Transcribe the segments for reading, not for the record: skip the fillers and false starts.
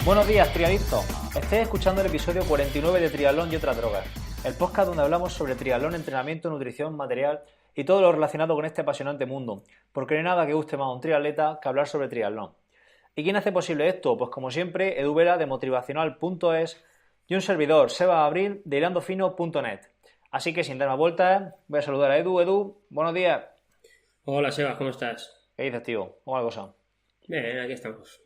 Buenos días, triadictos. Estáis escuchando el episodio 49 de Triatlón y otras drogas, el podcast donde hablamos sobre triatlón, entrenamiento, nutrición, material y todo lo relacionado con este apasionante mundo, porque no hay nada que guste más a un triatleta que hablar sobre triatlón. ¿Y quién hace posible esto? Pues como siempre, Edu Vera de motivacional.es y un servidor, Seba Abril de hilandofino.net. Así que sin dar más vueltas, voy a saludar a Edu. Edu, buenos días. Hola Seba, ¿cómo estás? ¿Qué dices, tío? ¿Cómo va la cosa? Bien, aquí estamos.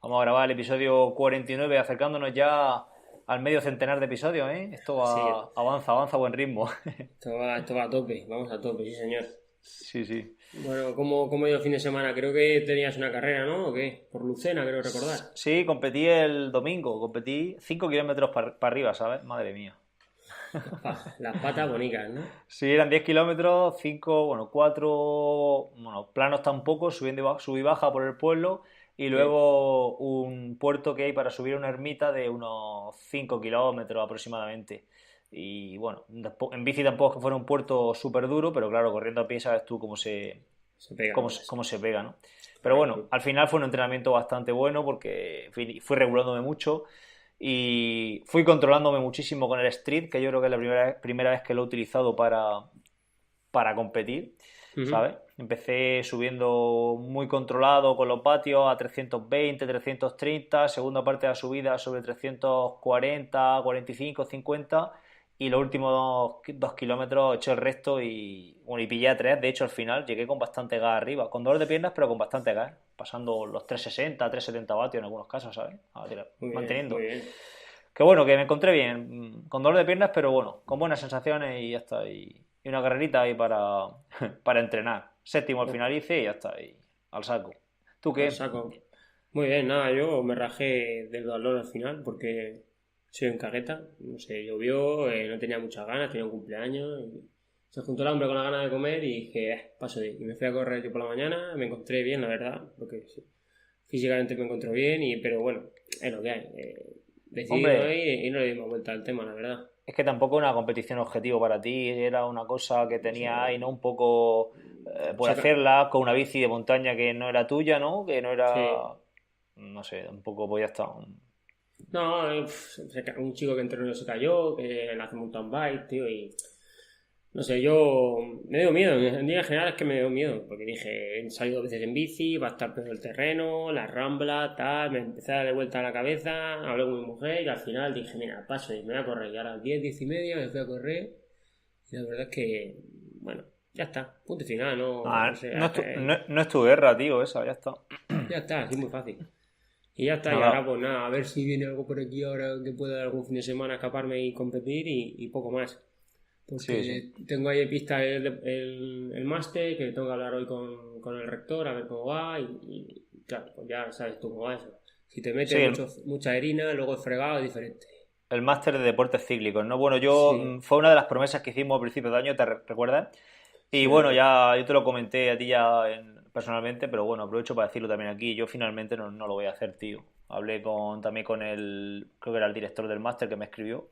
Vamos a grabar el episodio 49, acercándonos ya al medio centenar de episodios, ¿eh? Esto Sí, avanza a buen ritmo. esto va a tope, vamos a tope, sí señor. Sí, sí. Bueno, ¿cómo ha ido el fin de semana? Creo que tenías una carrera, ¿no? ¿O qué? Por Lucena, creo recordar. Sí, competí el domingo, competí 5 kilómetros para arriba, ¿sabes? Madre mía. Las patas bonitas, ¿no? Sí, eran 10 kilómetros, 5, bueno, 4, bueno, planos tampoco, subiendo sub y baja por el pueblo, y Bien. luego un puerto que hay para subir a una ermita de unos 5 kilómetros aproximadamente. Y bueno, en bici tampoco es que fuera un puerto súper duro, pero claro, corriendo a pie sabes tú Se pega cómo, más. cómo se pega, ¿no? Pero bueno, Correcto. al final fue un entrenamiento bastante bueno porque fui regulándome mucho y fui controlándome muchísimo con el street, que yo creo que es la primera vez que lo he utilizado para competir, Ujú. ¿sabes? Empecé subiendo muy controlado con los vatios a 320, 330, segunda parte de la subida sobre 340, 45, 50 y los últimos 2 kilómetros eché el resto y, bueno, y pillé a 3. De hecho, al final llegué con bastante gas arriba, con dolor de piernas, pero con bastante gas, pasando los 360, 370 vatios en algunos casos, ¿sabes? Muy bien, muy Manteniendo. bien. Que bueno, que me encontré bien, con dolor de piernas, pero bueno, con buenas sensaciones y ya está. Y una carrerita ahí para entrenar. Séptimo al Oh, final hice y ya está, y al saco. ¿Tú al qué? saco. Muy bien, nada, yo me rajé del dolor al final porque soy un cagueta. No sé, llovió, no tenía muchas ganas, tenía un cumpleaños. Se juntó el hambre con la gana de comer y dije, paso de ahí. Y me fui a correr yo por la mañana, me encontré bien, la verdad, porque sí, físicamente me encontré bien, pero bueno, es lo que hay. Decidí no Hombre, ir y no le di más vuelta al tema, la verdad. es que tampoco una competición objetivo para ti, era una cosa que No sé, tenía ahí, ¿no? Un poco por saca, hacerla con una bici de montaña que no era tuya, ¿no? Que no sí. era, no sé, un poco, pues ya está. No, un chico que entrenó se cayó, que le hace mountain bike, tío, y no sé, yo me dio miedo, en día general es que me dio miedo, porque dije, he salido veces en bici, va a estar peor el terreno, la rambla, tal, me empecé a darle vuelta a la cabeza, hablé con mi mujer y al final dije, mira, paso y me voy a correr, y a las 10, 10 y media me fui a correr y la verdad es que, bueno, ya está, punto final, no sé, No es tu guerra, tío, esa, ya está. ya está, así muy fácil. Y ya está, y ahora Nada, pues nada, a ver si viene algo por aquí ahora que pueda algún fin de semana escaparme y competir y poco más. sí, sí. Porque tengo ahí en pista el máster, que tengo que hablar hoy con el rector a ver cómo va y claro, pues ya sabes tú cómo va eso. Si te Sí, metes mucha harina, luego el fregado es diferente. el máster de deportes cíclicos, ¿no? Bueno, Sí, fue una de las promesas que hicimos a principios de año, ¿te recuerdas? Y sí, bueno, verdad. ya yo te lo comenté a ti ya personalmente, pero bueno, aprovecho para decirlo también aquí. Yo finalmente no lo voy a hacer, tío. Hablé también con creo que era el director del máster que me escribió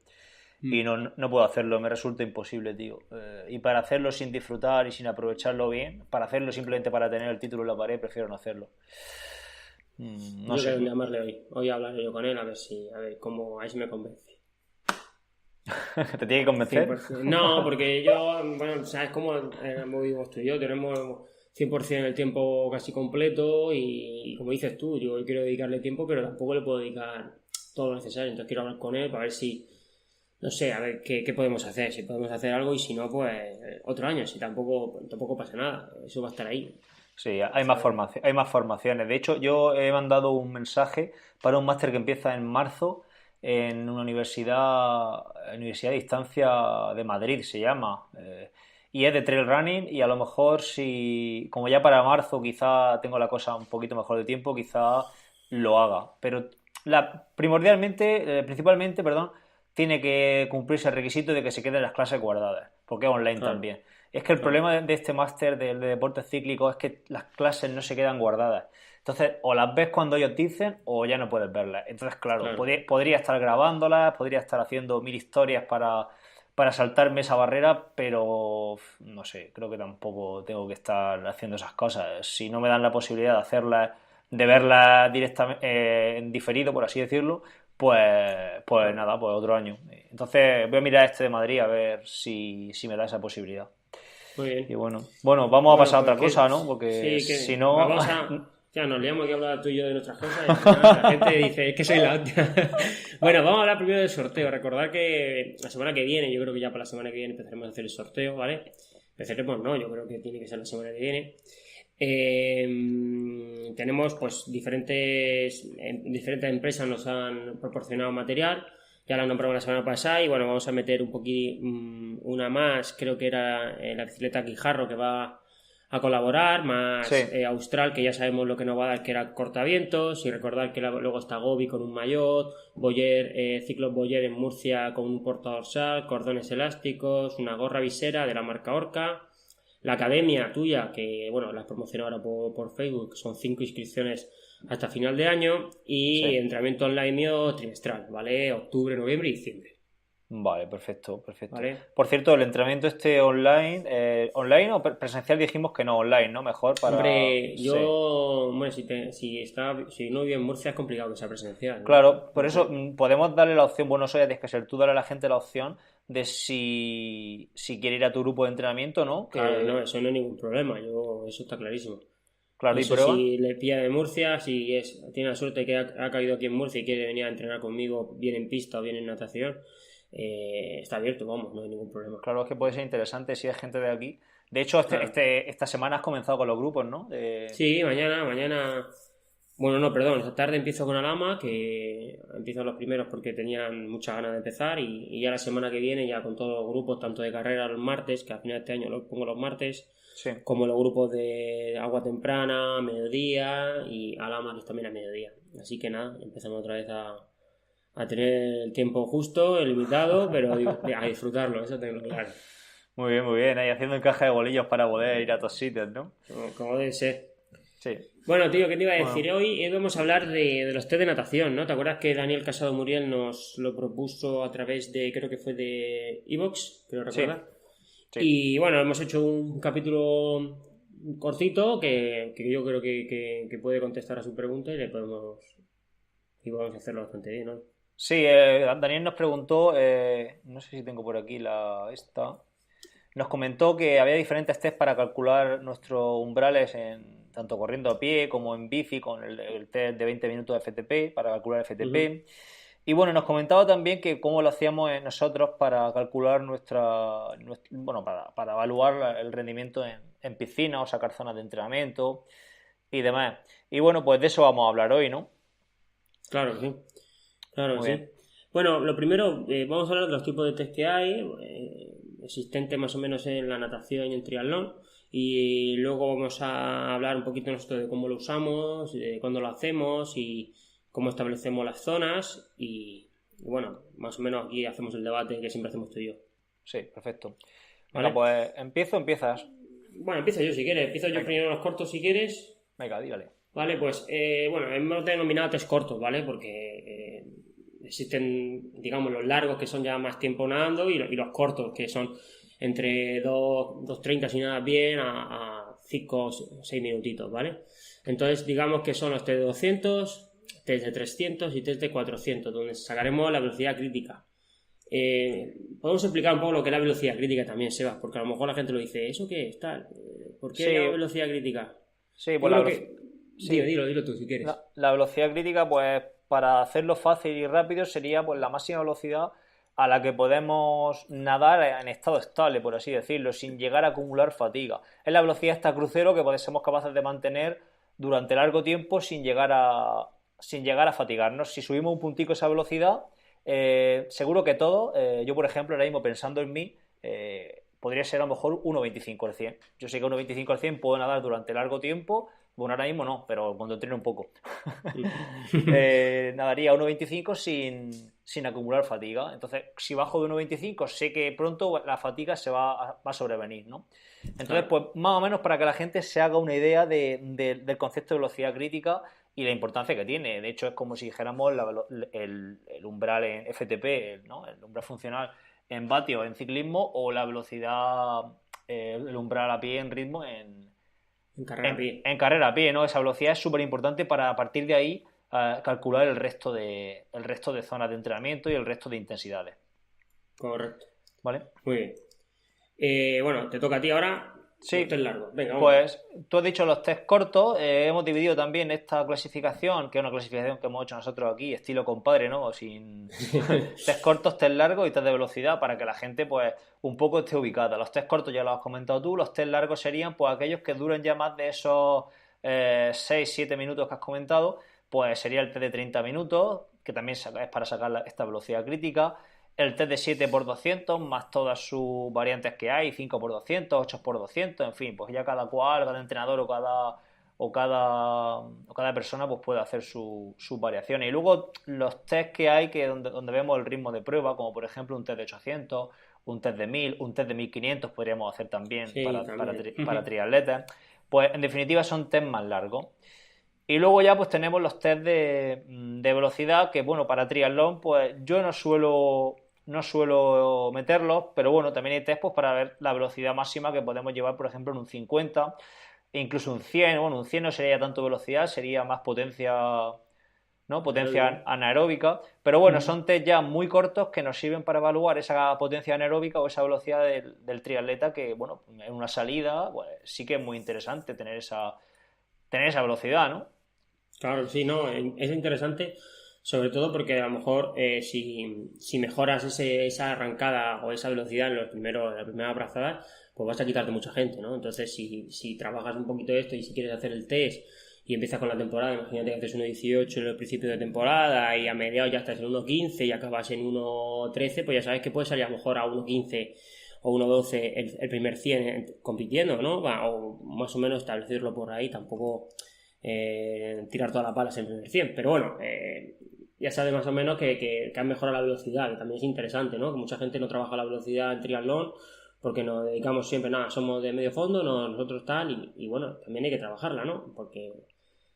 y Mm. no puedo hacerlo, me resulta imposible, tío. Y para hacerlo sin disfrutar y sin aprovecharlo bien, para hacerlo simplemente para tener el título en la pared, prefiero no hacerlo. No Yo sé. quiero llamarle hoy. Hoy hablaré yo con él a ver cómo, a ver si me convence. ¿Te tiene que convencer? 100%. No, porque yo, bueno, sabes cómo vivimos tú y yo, tenemos 100% el tiempo casi completo y como dices tú, yo quiero dedicarle tiempo, pero tampoco le puedo dedicar todo lo necesario, entonces quiero hablar con él para ver si, no sé, a ver qué podemos hacer, si podemos hacer algo y si no, pues otro año, si tampoco pasa nada, eso va a estar ahí, Sí, ¿sabes? hay más formaciones. De hecho, yo he mandado un mensaje para un máster que empieza en marzo en una universidad de distancia de Madrid, se llama. Y es de trail running y a lo mejor si, como ya para marzo quizá tengo la cosa un poquito mejor de tiempo, quizá lo haga. Pero principalmente, perdón, tiene que cumplirse el requisito de que se queden las clases guardadas, porque es online Claro, también. Es que el claro, problema de este máster de deportes cíclicos es que las clases no se quedan guardadas. Entonces, o las ves cuando ellos dicen o ya no puedes verlas. Entonces, claro, claro. podría estar grabándolas, podría estar haciendo mil historias para saltarme esa barrera, pero no sé, creo que tampoco tengo que estar haciendo esas cosas. Si no me dan la posibilidad de hacerlas de verla directamente en diferido, por así decirlo, pues nada, pues otro año. Entonces voy a mirar este de Madrid a ver si me da esa posibilidad. Muy Y bien. bueno, vamos a Bueno, pasar a pues otra cosa, ¿no? Porque sí, si que no... vamos a... Ya nos liamos aquí a hablar tú y yo de nuestras cosas y al final la gente dice, es que soy la hostia. Bueno, vamos a hablar primero del sorteo. Recordad que la semana que viene, yo creo que ya para la semana que viene empezaremos a hacer el sorteo, ¿vale? Empezaremos, no, yo creo que tiene que ser la semana que viene. Tenemos pues diferentes empresas nos han proporcionado material, ya la nombramos la semana pasada y bueno, vamos a meter un poquito una más, creo que era la bicicleta Guijarro que va a colaborar, más Sí, Austral, que ya sabemos lo que nos va a dar, que era cortavientos, y recordar que luego está Gobi con un maillot, Boyer, Ciclos Boyer en Murcia con un portadorsal, cordones elásticos, una gorra visera de la marca Orca, la academia tuya, que bueno, la has promocionado ahora por Facebook, son 5 inscripciones hasta final de año, y sí. entrenamiento online mío trimestral, ¿vale? Octubre, noviembre y diciembre, Vale, perfecto, perfecto. ¿vale? Por cierto, el entrenamiento online, ¿online o presencial? Dijimos que no, online, ¿no? Mejor para... Hombre, Sí. yo, bueno, si no vive en Murcia es complicado que sea presencial, ¿no? Claro, por eso Entonces, podemos darle la opción, bueno, eso ya tienes que ser tú, darle a la gente la opción de si quiere ir a tu grupo de entrenamiento, ¿no? claro, no, Que, eso no hay ningún problema, eso está clarísimo. claro, y Eso prueba. si le pilla de Murcia, tiene la suerte que ha caído aquí en Murcia y quiere venir a entrenar conmigo, bien en pista o bien en natación, está abierto, vamos, no hay ningún problema. Claro, es que puede ser interesante si es gente de aquí. De hecho, Claro. esta semana has comenzado con los grupos, ¿no? Sí, mañana. Bueno, no, perdón, esta tarde empiezo con Alama, que empiezo los primeros porque tenían muchas ganas de empezar, y ya la semana que viene, ya con todos los grupos, tanto de carrera los martes, que al final de este año los pongo los martes, Sí. como los grupos de agua temprana, mediodía y Alama, que es también a mediodía. Así que nada, empezamos otra vez a tener el tiempo justo, el limitado, pero a disfrutarlo, eso tengo claro. Muy bien, ahí haciendo encaje de bolillos para poder ir a todos sitios, ¿no? Como debe ser. Sí. Bueno, tío, ¿qué te iba a decir? Bueno, Hoy vamos a hablar de los test de natación, ¿no? ¿Te acuerdas que Daniel Casado Muriel nos lo propuso a través de, creo que fue de Evox, creo sí, recordar? sí. Y bueno, hemos hecho un capítulo cortito que yo creo que puede contestar a su pregunta y podemos hacerlo bastante bien, ¿no? Sí, Daniel nos preguntó, no sé si tengo por aquí esta. Nos comentó que había diferentes test para calcular nuestros umbrales en tanto corriendo a pie como en bici con el test de 20 minutos de FTP para calcular Ujú. FTP. Y bueno, nos comentaba también que cómo lo hacíamos nosotros para calcular bueno, para evaluar el rendimiento en piscina o sacar zonas de entrenamiento y demás. Y bueno, pues de eso vamos a hablar hoy, ¿no? Claro que sí, claro que Muy sí. bien. Bueno, lo primero, vamos a hablar de los tipos de test que hay, existentes más o menos en la natación y en triatlón, y luego vamos a hablar un poquito nosotros de cómo lo usamos, de cuándo lo hacemos y cómo establecemos las zonas, y bueno, más o menos aquí hacemos el debate que siempre hacemos tú y yo, Sí, perfecto. Venga, ¿vale? pues empiezas. Bueno, empiezo yo si quieres, empiezo yo Venga, primero los cortos si quieres. venga, dígale. Vale, pues bueno, hemos denominado test cortos, ¿vale? Porque existen, digamos, los largos que son ya más tiempo nadando y los cortos que son entre 2:30 si nadas bien a 5 o 6 minutitos, ¿vale? Entonces, digamos que son los test de 200, test de 300 y test de 400, donde sacaremos la velocidad crítica. Podemos explicar un poco lo que es la velocidad crítica también, Sebas, porque a lo mejor la gente lo dice, ¿eso qué es tal? ¿Por qué Sí, la velocidad crítica? sí, Yo pues la creo velocidad. que... Sí, Dilo tú si quieres. la velocidad crítica, pues para hacerlo fácil y rápido sería pues la máxima velocidad a la que podemos nadar en estado estable, por así decirlo, sin llegar a acumular fatiga. Es la velocidad hasta crucero que somos capaces de mantener durante largo tiempo sin llegar a fatigarnos. Si subimos un puntico esa velocidad, seguro que todo, yo por ejemplo ahora mismo pensando en mí, podría ser a lo mejor 1,25 al 100. Yo sé que 1,25 al 100 puedo nadar durante largo tiempo. Bueno, ahora mismo no, pero cuando entreno un poco. Nadaría 1,25 sin acumular fatiga. Entonces, si bajo de 1,25, sé que pronto la fatiga va a sobrevenir, ¿no? Entonces, Claro. pues más o menos para que la gente se haga una idea del concepto de velocidad crítica y la importancia que tiene. De hecho, es como si dijéramos el umbral en FTP, ¿no? El umbral funcional en vatios en ciclismo o la velocidad, el umbral a pie en ritmo En carrera a pie. En carrera a pie, ¿no? Esa velocidad es súper importante para a partir de ahí calcular el resto de zonas de entrenamiento y el resto de intensidades. Correcto. ¿Vale? Muy bien. Bueno, te toca a ti ahora. Sí, Test largo. Venga, vamos. pues tú has dicho los test cortos, hemos dividido también esta clasificación, que es una clasificación que hemos hecho nosotros aquí, estilo compadre, ¿no? Sin test cortos, test largos y test de velocidad para que la gente pues un poco esté ubicada. Los test cortos ya los has comentado tú, los test largos serían pues aquellos que duren ya más de esos 6-7 minutos que has comentado, pues sería el test de 30 minutos, que también es para sacar esta velocidad crítica. El test de 7x200 más todas sus variantes que hay, 5x200, 8x200, en fin, pues ya cada cual, cada entrenador o cada persona pues puede hacer sus variaciones. Y luego los test que hay que donde vemos el ritmo de prueba, como por ejemplo un test de 800, un test de 1000, un test de 1500 podríamos hacer también, Sí, para triatletas. Pues en definitiva son test más largos. Y luego ya pues tenemos los test de velocidad que bueno, para triatlón pues yo no suelo meterlos, pero bueno, también hay test pues, para ver la velocidad máxima que podemos llevar, por ejemplo, en un 50, e incluso un 100. Bueno, un 100 no sería tanto velocidad, sería más potencia, ¿no? Potencia anaeróbica. Pero bueno, son test ya muy cortos que nos sirven para evaluar esa potencia anaeróbica o esa velocidad del triatleta que, bueno, en una salida pues, sí que es muy interesante tener esa velocidad, ¿no? Claro, sí, no, es interesante, sobre todo porque a lo mejor si mejoras esa arrancada o esa velocidad en la primera brazada, pues vas a quitarte mucha gente, ¿no? Entonces, si trabajas un poquito esto y si quieres hacer el test y empiezas con la temporada, imagínate que haces 1.18 en el principio de temporada y a mediados ya estás en 1.15 y acabas en 1.13, pues ya sabes que puedes salir a lo mejor a 1.15 o 1.12 el primer 100 compitiendo, ¿no? O más o menos establecerlo por ahí, tampoco tirar todas las balas en el primer 100, pero bueno, ya sabes más o menos que han mejorado la velocidad, que también es interesante, ¿no? Que mucha gente no trabaja la velocidad en triatlón porque nos dedicamos siempre, nada, somos de medio fondo, nosotros tal, y bueno, también hay que trabajarla, ¿no? Porque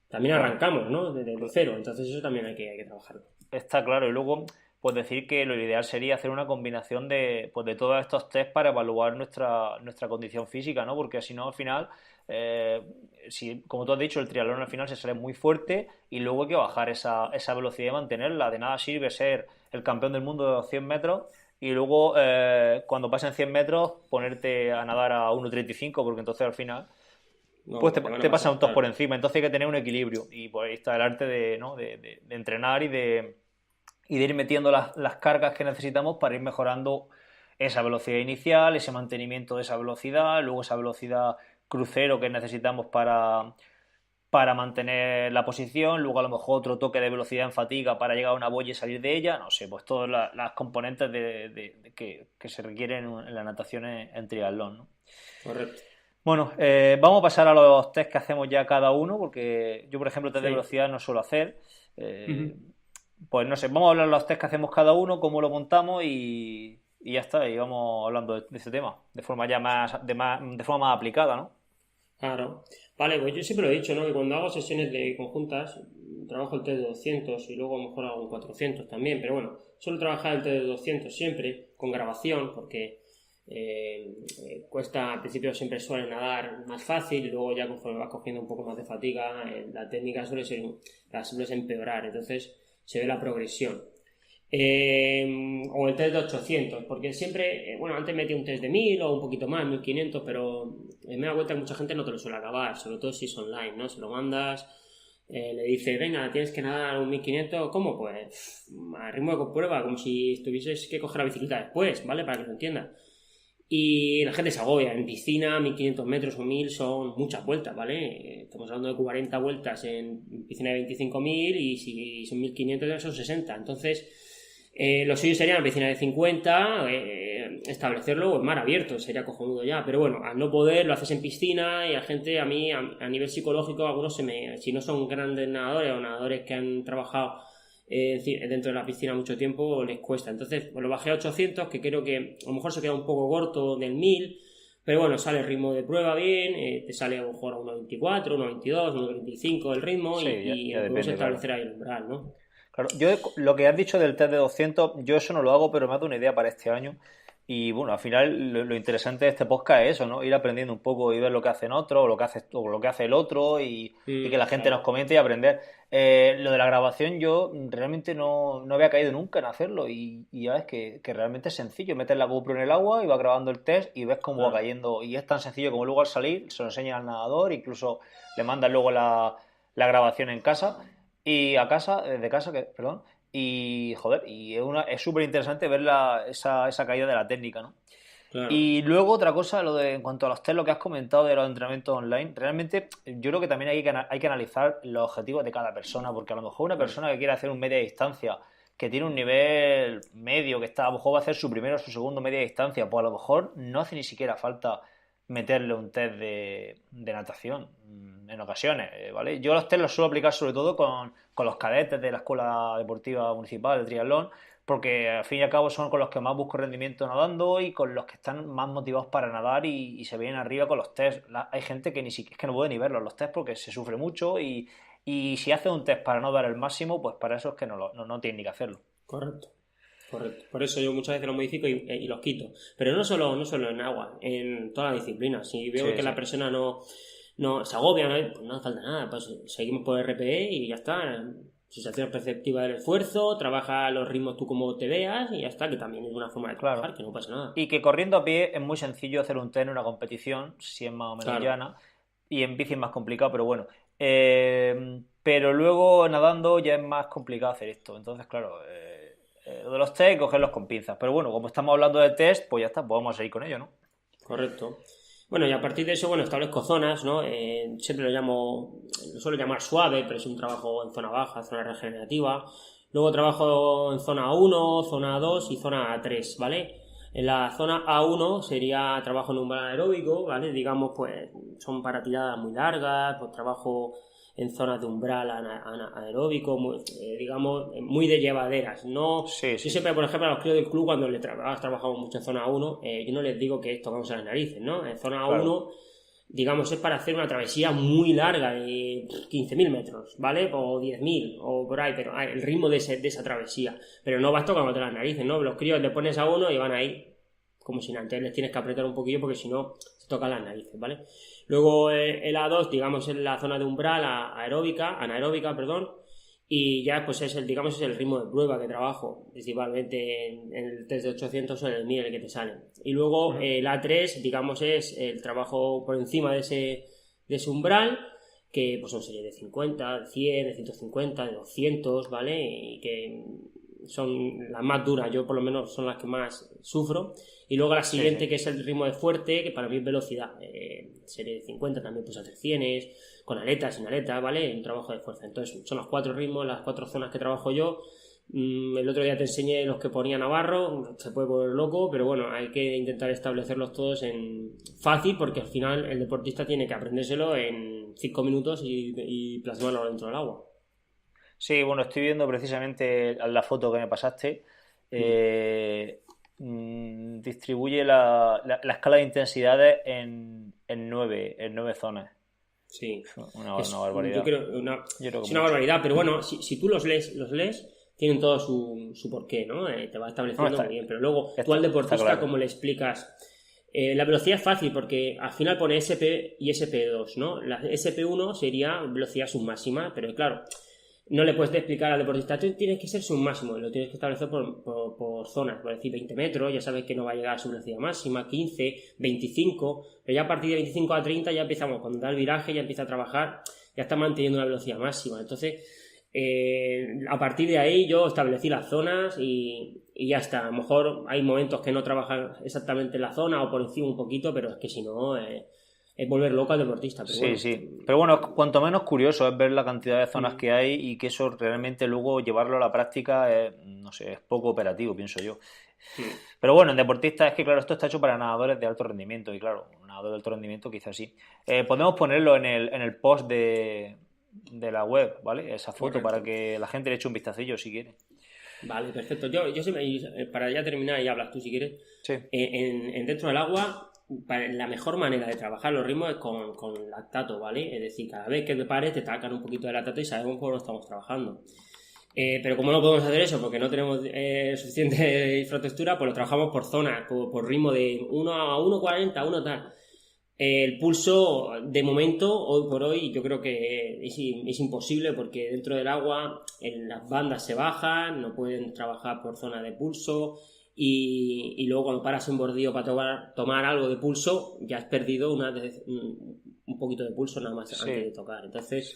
también arrancamos, ¿no? Desde cero, entonces eso también hay que trabajarlo. Está claro, y luego pues decir que lo ideal sería hacer una combinación de todos estos test para evaluar nuestra condición física, ¿no? Porque si no, al final, si, como tú has dicho, el triatlón al final se sale muy fuerte y luego hay que bajar esa velocidad y mantenerla. De nada sirve ser el campeón del mundo de los 100 metros y luego cuando pasen 100 metros ponerte a nadar a 1.35 porque entonces al final No, pues te pasa un top claro. por encima. Entonces hay que tener un equilibrio y pues ahí está el arte de entrenar y de ir metiendo las cargas que necesitamos para ir mejorando esa velocidad inicial, ese mantenimiento de esa velocidad, luego esa velocidad crucero que necesitamos para mantener la posición, luego a lo mejor otro toque de velocidad en fatiga para llegar a una boya y salir de ella, no sé, pues todas las componentes que se requieren en la natación en triatlón, ¿no? Correcto. Bueno, vamos a pasar a los test que hacemos ya cada uno, porque yo, por ejemplo, test de Sí. velocidad no suelo hacer. Pues no sé, vamos a hablar de los test que hacemos cada uno, cómo lo montamos y ya está, y vamos hablando de este tema, de forma ya de forma más aplicada, ¿no? Claro. Vale, pues yo siempre lo he dicho, ¿no? Que cuando hago sesiones de conjuntas, trabajo el test de 200 y luego a lo mejor hago un 400 también, pero bueno, suelo trabajar el test de 200 siempre, con grabación, porque cuesta, al principio siempre suele nadar más fácil, y luego ya conforme vas cogiendo un poco más de fatiga, la técnica suele empeorar, entonces se ve la progresión. O el test de 800, porque siempre, bueno, antes metí un test de 1000 o un poquito más, 1500, pero me he dado cuenta que mucha gente no te lo suele acabar, sobre todo si es online, ¿no? Se lo mandas, le dices, venga, tienes que nadar un 1500, ¿cómo? Pues a ritmo de prueba, como si tuvieses que coger la bicicleta después, ¿vale? Para que lo entiendas. Y la gente se agobia. En piscina, 1500 metros o 1000 son muchas vueltas, ¿vale? Estamos hablando de 40 vueltas en piscina de 25.000 y si son 1500 ya son 60. Entonces, lo suyo sería en piscina de 50, establecerlo en mar abierto, sería cojonudo ya. Pero bueno, al no poder, lo haces en piscina y la gente, a mí, a nivel psicológico, algunos si no son grandes nadadores o nadadores que han trabajado dentro de la piscina mucho tiempo, les cuesta. Entonces, pues lo bajé a 800, que creo que a lo mejor se queda un poco corto del 1000, pero bueno, sale el ritmo de prueba bien, te sale a lo mejor a 1.24, 1.22, 1.25 el ritmo, Sí, y ya podemos depende, establecer claro. ahí el umbral, ¿no? Claro, yo lo que has dicho del test de 200, yo eso no lo hago, pero me ha dado una idea para este año. Y bueno, al final lo interesante de este podcast es eso, ¿no? Ir aprendiendo un poco y ver lo que hacen otros, o lo que haces tú, o lo que hace el otro, y que la gente nos Claro. comente y aprender. Lo de la grabación yo realmente no había caído nunca en hacerlo y ya ves que realmente es sencillo. Metes la GoPro en el agua y vas grabando el test y ves cómo va Claro. cayendo. Y es tan sencillo como luego al salir se lo enseñan al nadador, incluso le mandan luego la grabación en casa y a casa, desde casa, perdón. Y joder, y es súper interesante ver esa caída de la técnica, ¿no? Claro. Y luego otra cosa, en cuanto a los test, lo que has comentado de los entrenamientos online, realmente yo creo que también hay que analizar los objetivos de cada persona, porque a lo mejor una Claro. persona que quiere hacer un media distancia, que tiene un nivel medio, que está, a lo mejor va a hacer su primero o su segundo media distancia, pues a lo mejor no hace ni siquiera falta meterle un test de natación en ocasiones, ¿vale? Yo los test los suelo aplicar sobre todo con los cadetes de la Escuela Deportiva Municipal de Triatlón, porque al fin y al cabo son con los que más busco rendimiento nadando y con los que están más motivados para nadar y se vienen arriba con los test. Hay gente que ni siquiera es que no puede ni verlos los test porque se sufre mucho y si hace un test para no dar el máximo, pues para eso es que no tienen ni que hacerlo. Correcto. Correcto. Por eso yo muchas veces los modifico y los quito. Pero no solo en agua, en todas las disciplinas. Si veo Sí, que sí. la persona no se agobia, pues no hace falta nada. Pues seguimos por RPE y ya está. Sensación perceptiva del esfuerzo, trabaja los ritmos tú como te veas y ya está, que también es una forma de trabajar, Claro. que no pasa nada. Y que corriendo a pie es muy sencillo hacer un test en una competición, si es más o menos Claro. llana, y en bici es más complicado, pero bueno. Pero luego nadando ya es más complicado hacer esto. Entonces, claro, lo de los test, cogerlos con pinzas. Pero bueno, como estamos hablando de test, pues ya está, pues vamos a seguir con ello, ¿no? Correcto. Bueno, y a partir de eso, bueno, establezco zonas, ¿no? Siempre lo suelo llamar suave, pero es un trabajo en zona baja, zona regenerativa. Luego trabajo en zona 1, zona 2 y zona 3, ¿vale? En la zona A1 sería trabajo en umbral aeróbico, ¿vale? Digamos, pues son para tiradas muy largas, pues trabajo en zonas de umbral anaeróbico, digamos, muy de llevaderas. No, Sí, yo sí, siempre, por ejemplo, a los críos del club, cuando trabajamos mucho en zona 1, yo no les digo que tocamos a las narices, ¿no? En zona claro. 1, digamos, es para hacer una travesía muy larga de 15.000 metros, ¿vale? O 10.000, o por ahí, pero el ritmo de esa travesía. Pero no vas tocando las narices, ¿no? Los críos le pones a uno y van ahí como si antes les tienes que apretar un poquillo porque si no te tocan las narices, ¿vale? Luego el A2, digamos, es la zona de umbral anaeróbica, perdón, y ya pues digamos, es el ritmo de prueba que trabajo, principalmente en el test de 800 o en el 1000 el que te sale. Y luego Ujú. el A3, digamos, es el trabajo por encima de ese umbral, que pues son series de 50, de 100, de 150, de 200, ¿vale? Y que son las más duras, yo por lo menos son las que más sufro. Y luego la Sí, sí. siguiente, que es el ritmo de fuerte, que para mí es velocidad. Serie de 50 también pues a 300, con aletas, sin aletas, ¿vale? Un trabajo de fuerza. Entonces son los 4 ritmos, las 4 zonas que trabajo yo. El otro día te enseñé los que ponía Navarro, se puede volver loco, pero bueno, hay que intentar establecerlos todos en fácil, porque al final el deportista tiene que aprendérselo en 5 minutos y plasmarlo dentro del agua. Sí, bueno, estoy viendo precisamente la foto que me pasaste. Mm. Distribuye la escala de intensidades en nueve zonas. Sí, Una yo barbaridad. creo Yo creo es que una mucho. barbaridad, pero bueno, si tú los lees, tienen todo su porqué, ¿no? Te va No, estableciendo muy bien, pero luego tú está, al está deportista, claro. ¿cómo le explicas? La velocidad es fácil porque al final pone SP y SP2, ¿no? La SP1 sería velocidad submáxima, pero claro, no le puedes explicar al deportista, tú tienes que ser submáximo, lo tienes que establecer por zonas, por decir 20 metros, ya sabes que no va a llegar a su velocidad máxima, 15, 25, pero ya a partir de 25 a 30 ya empezamos, cuando da el viraje ya empieza a trabajar, ya está manteniendo una velocidad máxima, entonces a partir de ahí yo establecí las zonas y ya está, a lo mejor hay momentos que no trabajan exactamente en la zona o por encima un poquito, pero es que si no es volver loco al deportista, pero Sí, bueno. sí. Pero bueno, cuanto menos curioso es ver la cantidad de zonas Mm, que hay y que eso realmente luego llevarlo a la práctica es, no sé, es poco operativo, pienso yo. mm, Pero bueno, en deportistas es que, claro, esto está hecho para nadadores de alto rendimiento y claro, un nadador de alto rendimiento quizás sí. Podemos ponerlo en el post de la web, ¿vale? Esa foto para correcto. que la gente le eche un vistacillo si quiere. Vale, perfecto. Yo siempre, para ya terminar y hablas tú si quieres, Sí, dentro del agua, la mejor manera de trabajar los ritmos es con lactato, ¿vale? Es decir, cada vez que te pares te tacan un poquito de lactato y sabemos por lo estamos trabajando. Pero como no podemos hacer eso porque no tenemos suficiente infraestructura, pues lo trabajamos por zonas, por ritmo de 1 a 1,40, 1 tal. El pulso, de momento, hoy por hoy, yo creo que es imposible porque dentro del agua las bandas se bajan, no pueden trabajar por zona de pulso y luego cuando paras un bordillo para tomar algo de pulso, ya has perdido un poquito de pulso nada más Sí. antes de tocar. Entonces,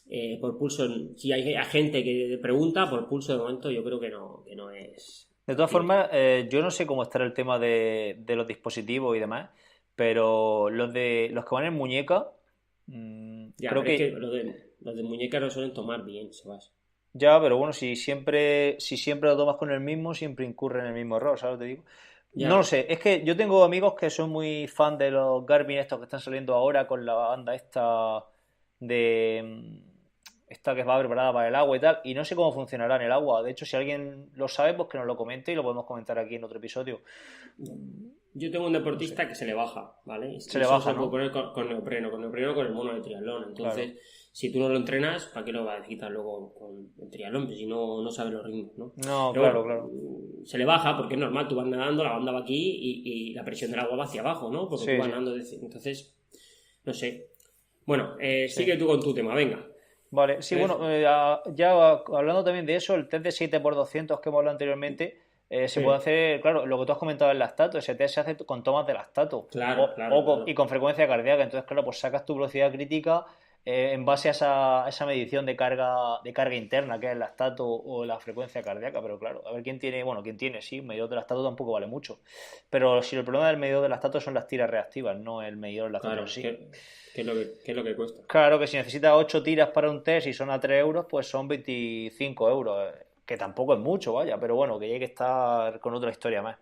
Sí. por pulso, si hay gente que pregunta, por pulso de momento yo creo que no es De todas factible. formas, yo no sé cómo estará el tema de los dispositivos y demás, pero los que van en muñeca, Ya, creo pero es que que los de muñeca no suelen tomar bien, Sebas. ya, pero bueno, si siempre lo tomas con el mismo, siempre incurre en el mismo error, ¿sabes lo que te digo? No lo Ya, sé, es que yo tengo amigos que son muy fan de los Garmin estos que están saliendo ahora con la banda esta de esta que va preparada para el agua y tal, y no sé cómo funcionará en el agua. De hecho, si alguien lo sabe, pues que nos lo comente y lo podemos comentar aquí en otro episodio. yo tengo un No sé. deportista que se le baja, ¿vale? Se Y le eso baja, se lo puede ¿no? poner con neopreno, con el mono de triatlón. Claro. Entonces, si tú no lo entrenas, ¿para qué lo vas a quitar luego con el triatlón? Pues si no sabes los ritmos, ¿no? No, Pero claro, bueno, claro. se le baja porque es normal, tú vas nadando, la banda va aquí y la presión del agua va hacia abajo, ¿no? Porque tú Sí, vas sí, nadando, entonces, no sé. Bueno, sí. sigue tú con tu tema, venga. Vale, sí, Te bueno, dejo. ya hablando también de eso, el test de 7x200 que hemos hablado anteriormente, se puede Sí, hacer, claro, lo que tú has comentado en lactato, ese test se hace con tomas de lactato claro, claro, y claro. con frecuencia cardíaca, entonces, claro, pues sacas tu velocidad crítica en base a esa medición de carga interna, que es el lactato o la frecuencia cardíaca, pero claro, a ver quién tiene, bueno, quién tiene, sí, un medidor de lactato tampoco vale mucho, pero si el problema del medidor de lactato son las tiras reactivas, no el medidor del lactato en Claro, sí. qué es lo que cuesta? Claro que si necesitas 8 tiras para un test y son a 3 euros, pues son 25 euros, que tampoco es mucho, vaya, pero bueno, que hay que estar con otra historia más.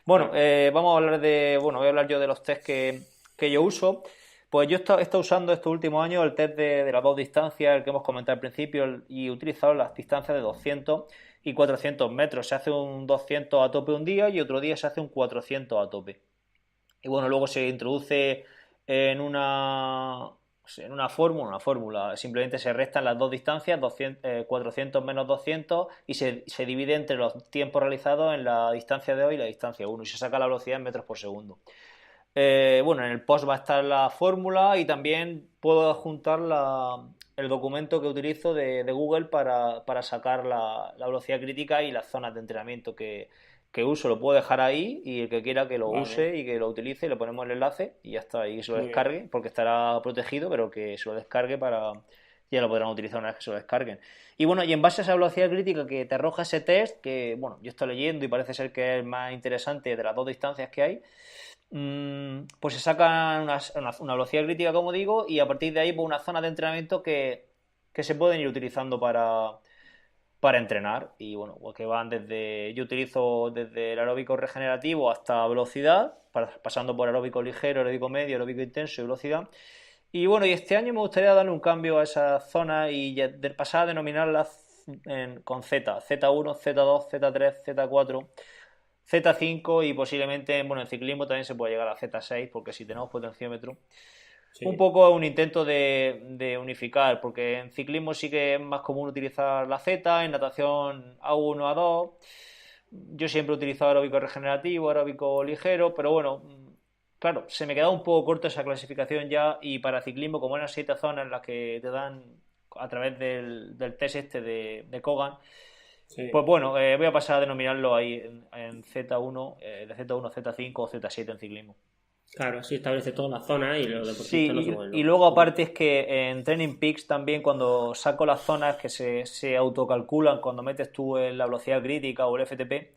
Bueno, Claro. vamos a hablar bueno, voy a hablar yo de los test que yo uso. Pues yo he estado usando estos últimos años el test de las dos distancias, el que hemos comentado al principio, y he utilizado las distancias de 200 y 400 metros. Se hace un 200 a tope un día y otro día se hace un 400 a tope. Y bueno, luego se introduce en una fórmula, simplemente se restan las dos distancias, 400 menos 200, y se divide entre los tiempos realizados en la distancia de hoy y la distancia uno y se saca la velocidad en metros por segundo. Bueno, en el post va a estar la fórmula y también puedo adjuntar el documento que utilizo de Google para sacar la velocidad crítica y las zonas de entrenamiento que uso. Lo puedo dejar ahí y el que quiera que lo Vale, use y que lo utilice, le ponemos el enlace y ya está. Y que se lo muy bien. descargue porque estará protegido, pero que se lo descargue ya lo podrán utilizar una vez que se lo descarguen. Y bueno, y en base a esa velocidad crítica que te arroja ese test, que bueno, yo estoy leyendo y parece ser que es el más interesante de las dos distancias que hay, pues se sacan una velocidad crítica, como digo, y a partir de ahí pues una zona de entrenamiento que se pueden ir utilizando para entrenar. Y bueno, pues que yo utilizo desde el aeróbico regenerativo hasta velocidad, pasando por aeróbico ligero, aeróbico medio, aeróbico intenso y velocidad. Y bueno, y este año me gustaría darle un cambio a esa zona y pasar a denominarlas con Z, Z1, Z2, Z3, Z4. Z5 y posiblemente, bueno, en ciclismo también se puede llegar a Z6 porque si tenemos potenciómetro. Un Sí. poco un intento de unificar, porque en ciclismo sí que es más común utilizar la Z, en natación A1, A2. Yo siempre he utilizado aeróbico regenerativo, aeróbico ligero, pero bueno, claro, se me queda un poco corta esa clasificación ya y para ciclismo, como eran 7 zonas en las que te dan a través del test este de Kogan, pues Sí. bueno, voy a pasar a denominarlo ahí en Z1, de Z1, Z5 o Z7 en ciclismo. Claro, así establece toda la zona y los deportistas no se Sí, vuelven y locos. luego aparte es que en Training Peaks también cuando saco las zonas que se autocalculan cuando metes tú en la velocidad crítica o el FTP,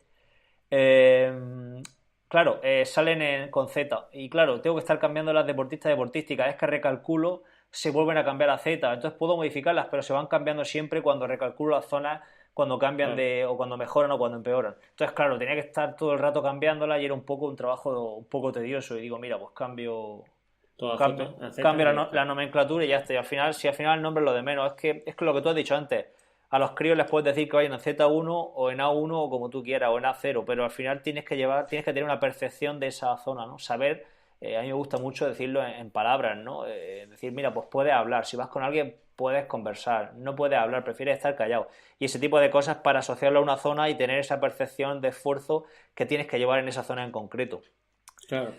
claro, salen con Z. Y claro, tengo que estar cambiando las deportistas a deportistas y cada vez que recalculo se vuelven a cambiar a Z. Entonces puedo modificarlas, pero se van cambiando siempre cuando recalculo las zonas, cuando cambian Claro, o cuando mejoran o cuando empeoran. Entonces, claro, tenía que estar todo el rato cambiándolas y era un trabajo un poco tedioso. Y digo, mira, pues todo a cambio, Z, a Z cambio y la, ya no- está. la nomenclatura y ya está. Y al final, si al final el nombre es lo de menos, es que lo que tú has dicho antes, a los críos les puedes decir que vayan en Z1 o en A1 o como tú quieras, o en A0, pero al final tienes que tener una percepción de esa zona, ¿no? Saber a mí me gusta mucho decirlo en palabras, ¿no? Decir, mira, pues puedes hablar, si vas con alguien puedes conversar, no puedes hablar, prefieres estar callado. Y ese tipo de cosas para asociarlo a una zona y tener esa percepción de esfuerzo que tienes que llevar en esa zona en concreto. Claro.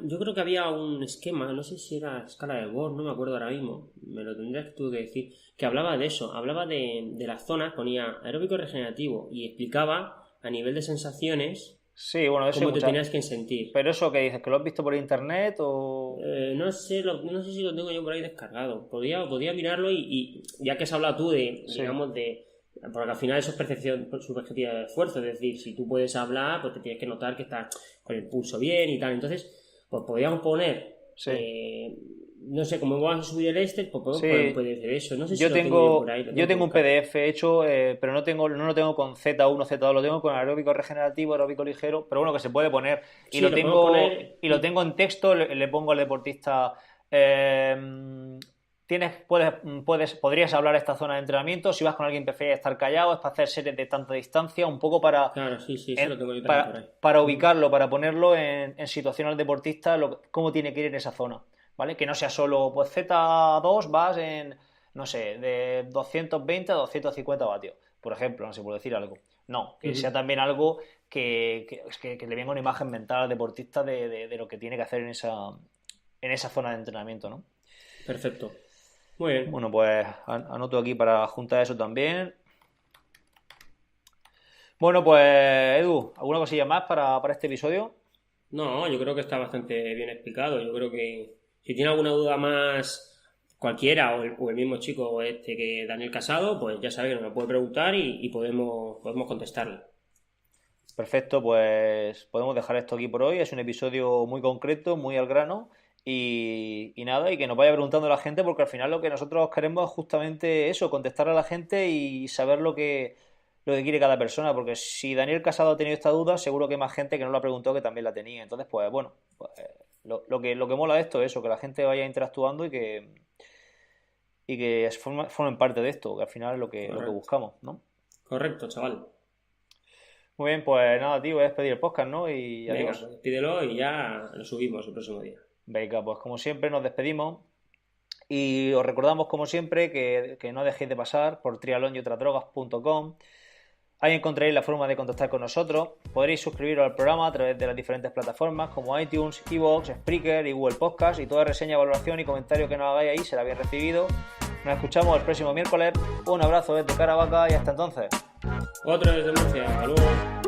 Yo creo que había un esquema, no sé si era escala de Born, no me acuerdo ahora mismo, me lo tendrías tú que decir, que hablaba de eso, hablaba de las zonas, ponía aeróbico regenerativo y explicaba a nivel de sensaciones. Sí, bueno, eso cómo te tenías que sentir. Pero eso que dices, ¿que lo has visto por internet o...? No sé si lo tengo yo por ahí descargado. Podía mirarlo y ya que has hablado tú de, Sí. digamos, porque al final eso es percepción subjetiva de esfuerzo, es decir, si tú puedes hablar, pues te tienes que notar que estás con el pulso bien y tal. Entonces, pues podríamos poner, Sí. no sé, como vamos a subir el pues podemos Sí. poner un PDF de eso. No sé si Yo lo tengo yo por ahí. yo tengo un PDF hecho, pero no lo tengo con Z1, Z2, lo tengo con aeróbico regenerativo, aeróbico ligero, pero bueno, que se puede poner. Y Sí, lo podemos tengo poner. y lo tengo en texto, le pongo al deportista, podrías hablar esta zona de entrenamiento, si vas con alguien prefieres estar callado, es para hacer series de tanta distancia, un poco para, Claro, sí, eso lo tengo yo también por ahí. para ubicarlo, para ponerlo en situación al deportista, cómo tiene que ir en esa zona, ¿vale? Que no sea solo, pues Z2 vas en, no sé, de 220 a 250 vatios, por ejemplo, no sé, por decir algo. No, que sea también algo que le venga una imagen mental al deportista de lo que tiene que hacer en esa zona de entrenamiento, ¿no? Perfecto. Muy bien. Bueno, pues anoto aquí para juntar eso también. Bueno, pues Edu, ¿alguna cosilla más para este episodio? No, yo creo que está bastante bien explicado. Yo creo que si tiene alguna duda más cualquiera o el mismo chico que Daniel Casado, pues ya sabe que nos lo puede preguntar y podemos contestarle. Perfecto, pues podemos dejar esto aquí por hoy. Es un episodio muy concreto, muy al grano. Y nada, y que nos vaya preguntando la gente, porque al final lo que nosotros queremos es justamente eso, contestar a la gente y saber lo que quiere cada persona, porque si Daniel Casado ha tenido esta duda, seguro que hay más gente que no la preguntó que también la tenía. Entonces, pues bueno, pues, lo que mola de esto es eso, que la gente vaya interactuando y que formen parte de esto, que al final es lo que buscamos, ¿no? Correcto, chaval. Muy bien, pues nada, tío, voy a despedir el podcast, ¿no? Y Venga, adiós. pues despídelo y ya lo subimos el próximo día. Venga, pues como siempre nos despedimos y os recordamos como siempre que no dejéis de pasar por trialonyotradrogas.com. Ahí encontraréis la forma de contactar con nosotros. Podréis suscribiros al programa a través de las diferentes plataformas como iTunes, iVoox, Spreaker y Google Podcast, y toda reseña, valoración y comentario que nos hagáis ahí será bien recibido. Nos escuchamos el próximo miércoles. Un abrazo desde Caravaca y hasta entonces. Otro desde Murcia. Hasta luego.